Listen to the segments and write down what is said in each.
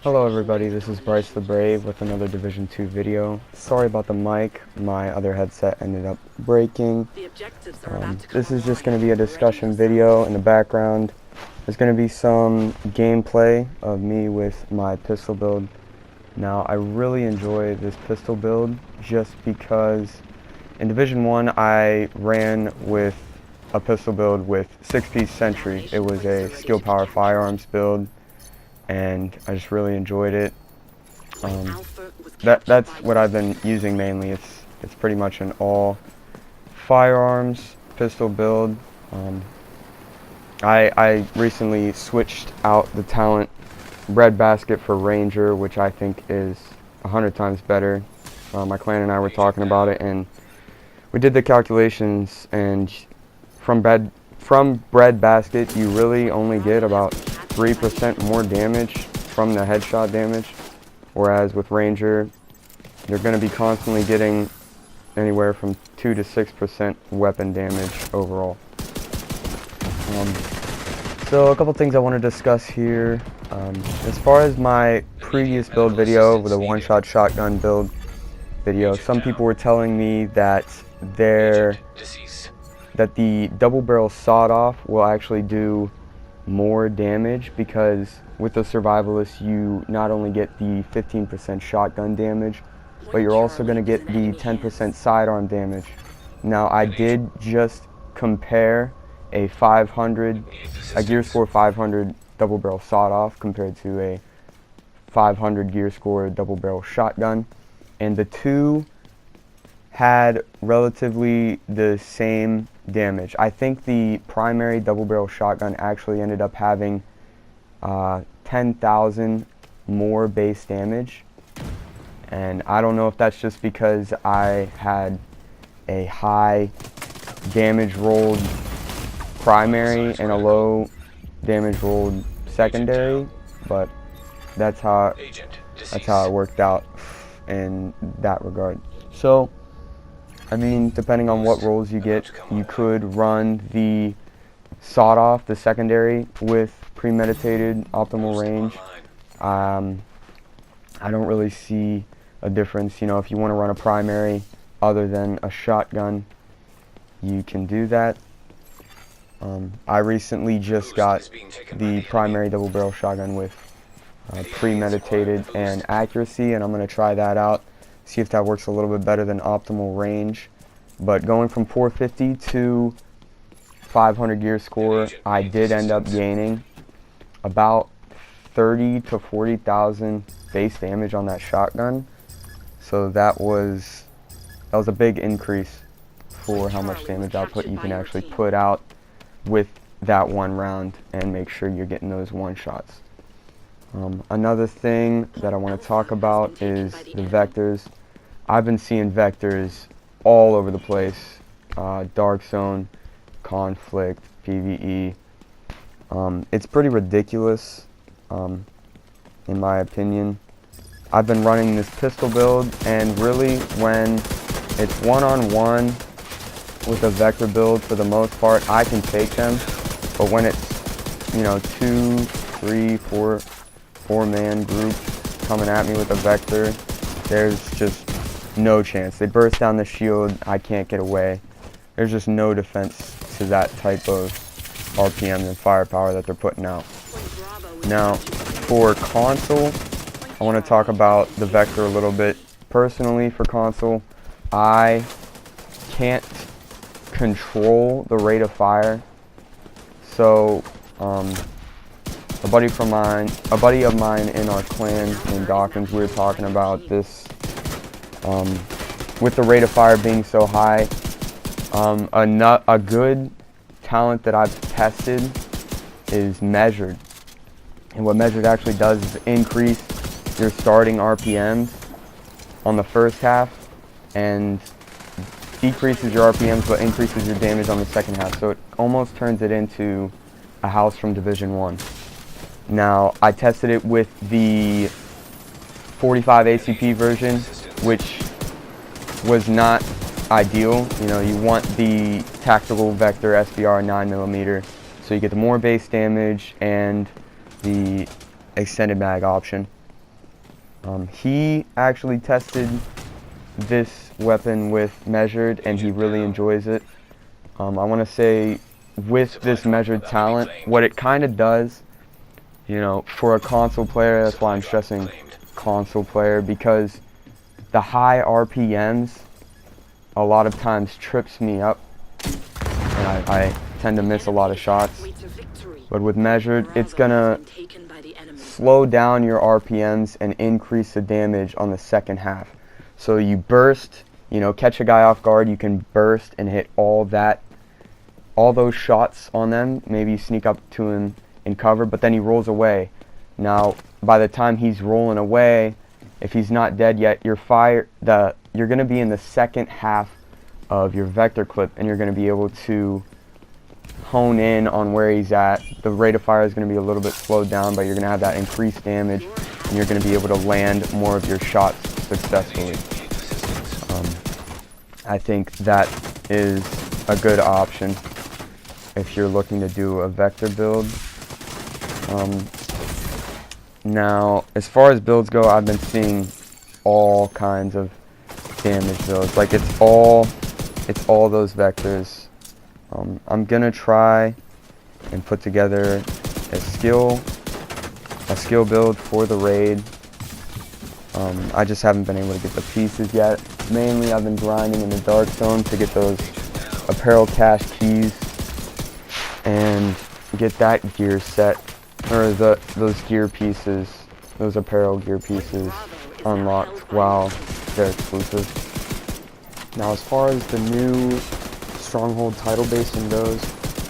Hello everybody, this is Brycethebrave with another Division 2 video. Sorry about the mic, my other headset ended up breaking. This is just going to be a discussion video. In the background there's going to be some gameplay of me with my pistol build. Now I really enjoy this pistol build just because in Division 1 I ran with a pistol build with 6-piece sentry. It was a skill power firearms build and I just really enjoyed it. That's what I've been using mainly. It's pretty much an all firearms pistol build. I recently switched out the talent breadbasket for Ranger, which I think is 100 times better. My clan and I were talking about it, and we did the calculations, and from breadbasket you really only get about 3% more damage from the headshot damage, whereas with Ranger you're going to be constantly getting anywhere from 2 to 6% weapon damage overall. So a couple things I want to discuss here. As far as my previous build video with a one-shot shotgun build video, some people were telling me that the double barrel sawed-off will actually do more damage because with the survivalist you not only get the 15% shotgun damage, but you're also going to get the 10% sidearm damage. Now I did just compare a gear score 500 double barrel sawed-off compared to a 500 gear score double barrel shotgun, and the two had relatively the same damage. I think the primary double barrel shotgun actually ended up having 10,000 more base damage, and I don't know if that's just because I had a high damage rolled primary and a low damage rolled secondary, but that's how it worked out in that regard. So I mean, depending on what rolls you get, you could run the sawed-off, the secondary, with premeditated optimal range. I don't really see a difference. You know, if you want to run a primary other than a shotgun, you can do that. I recently just got the primary double barrel shotgun with premeditated and accuracy, and I'm going to try that out, see if that works a little bit better than optimal range. But going from 450 to 500 gear score, I did end up gaining about 30 to 40,000 base damage on that shotgun. So that was a big increase for how much damage output you can actually put out with that one round and make sure you're getting those one shots. Another thing that I want to talk about is the vectors. I've been seeing vectors all over the place. Dark zone, conflict, PvE. It's pretty ridiculous, in my opinion. I've been running this pistol build, and really when it's one-on-one with a vector build, for the most part I can take them, but when it's, you know, 2, 3, 4-man groups coming at me with a vector, there's just no chance. They burst down the shield, I can't get away. There's just no defense to that type of RPM and firepower that they're putting out. Now, for console, I want to talk about the vector a little bit. Personally, for console, I can't control the rate of fire. So, a buddy of mine in our clan named Dawkins, we were talking about this. With the rate of fire being so high, a good talent that I've tested is measured, and what measured actually does is increase your starting RPMs on the first half and decreases your RPMs but increases your damage on the second half, so it almost turns it into a house from Division 1. Now I tested it with the 45 ACP version, which was not ideal. You know, you want the tactical vector SBR 9mm, so you get the more base damage and the extended mag option. He actually tested this weapon with measured, and he really enjoys it. I want to say with this measured talent, what it kind of does, you know, for a console player, that's why I'm stressing console player, because the high RPMs a lot of times trips me up, and I tend to miss a lot of shots. But with measured, it's gonna slow down your RPMs and increase the damage on the second half. So you burst, you know, catch a guy off guard, you can burst and hit all those shots on them. Maybe you sneak up to him in cover, but then he rolls away. Now, by the time he's rolling away, if he's not dead yet, you're going to be in the second half of your vector clip, and you're going to be able to hone in on where he's at. The rate of fire is going to be a little bit slowed down, but you're going to have that increased damage, and you're going to be able to land more of your shots successfully. I think that is a good option if you're looking to do a vector build. Now, as far as builds go, I've been seeing all kinds of damage builds. Like it's all those vectors. I'm gonna try and put together a skill build for the raid. I just haven't been able to get the pieces yet. Mainly, I've been grinding in the dark zone to get those apparel cache keys and get that gear set, or those gear pieces, those apparel gear pieces unlocked while they're exclusive. Now, as far as the new Stronghold title basing goes,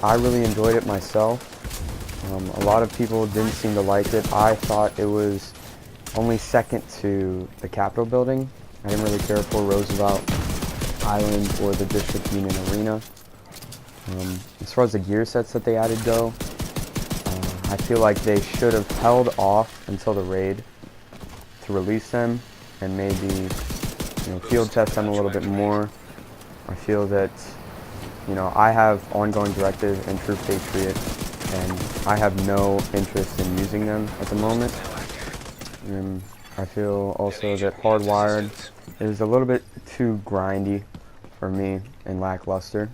I really enjoyed it myself. A lot of people didn't seem to like it. I thought it was only second to the Capitol building. I didn't really care for Roosevelt Island or the District Union Arena. As far as the gear sets that they added go, I feel like they should have held off until the raid to release them and maybe, you know, field test them a little bit more. I feel that, you know, I have ongoing directive and True Patriot, and I have no interest in using them at the moment. And I feel also that Hardwired is a little bit too grindy for me and lackluster.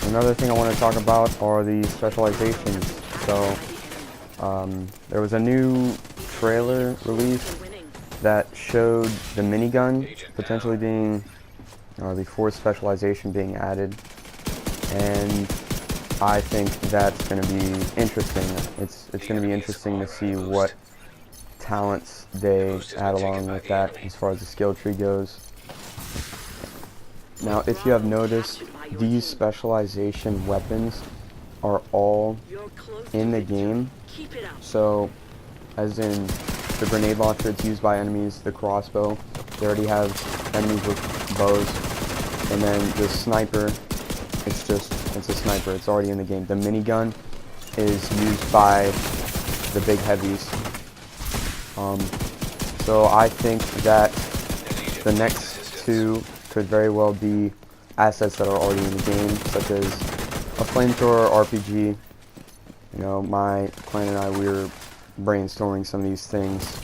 Another thing I want to talk about are the specializations. So there was a new trailer release that showed the minigun potentially being, or the fourth specialization being added, and I think that's going to be interesting. It's going to be interesting to see what talents they add along with that as far as the skill tree goes. Now, if you have noticed, these specialization weapons are all in the game. So, as in the grenade launcher, it's used by enemies. The crossbow, they already have enemies with bows. And then the sniper, it's a sniper. It's already in the game. The minigun is used by the big heavies. So I think that the next two could very well be assets that are already in the game, such as a flamethrower RPG. You know, my clan and I, we were brainstorming some of these things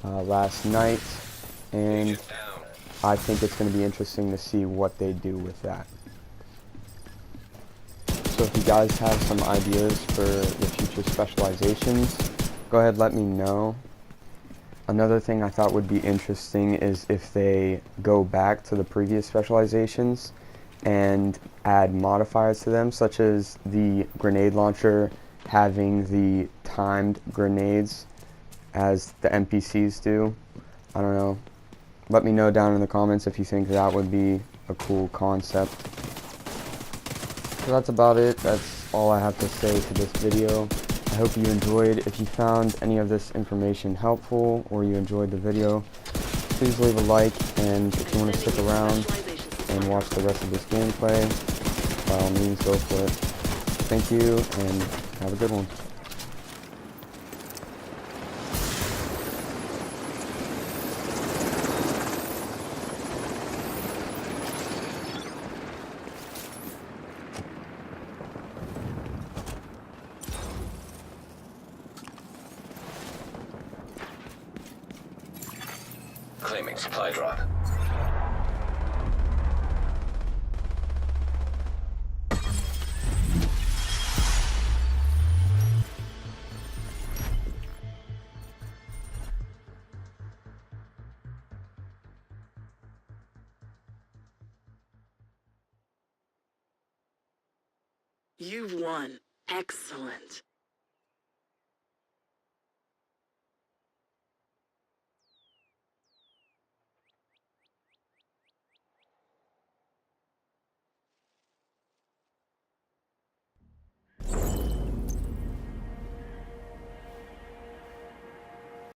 last night, and I think it's going to be interesting to see what they do with that. So if you guys have some ideas for the future specializations, go ahead, let me know. Another thing I thought would be interesting is if they go back to the previous specializations and add modifiers to them, such as the grenade launcher having the timed grenades as the NPCs do. I don't know. Let me know down in the comments if you think that would be a cool concept. So that's about it. That's all I have to say to this video. I hope you enjoyed. If you found any of this information helpful or you enjoyed the video, please leave a like, and if you want to stick around and watch the rest of this gameplay, by all means go for it. Thank you, and have a good one. Initiating supply drop. You've won. Excellent.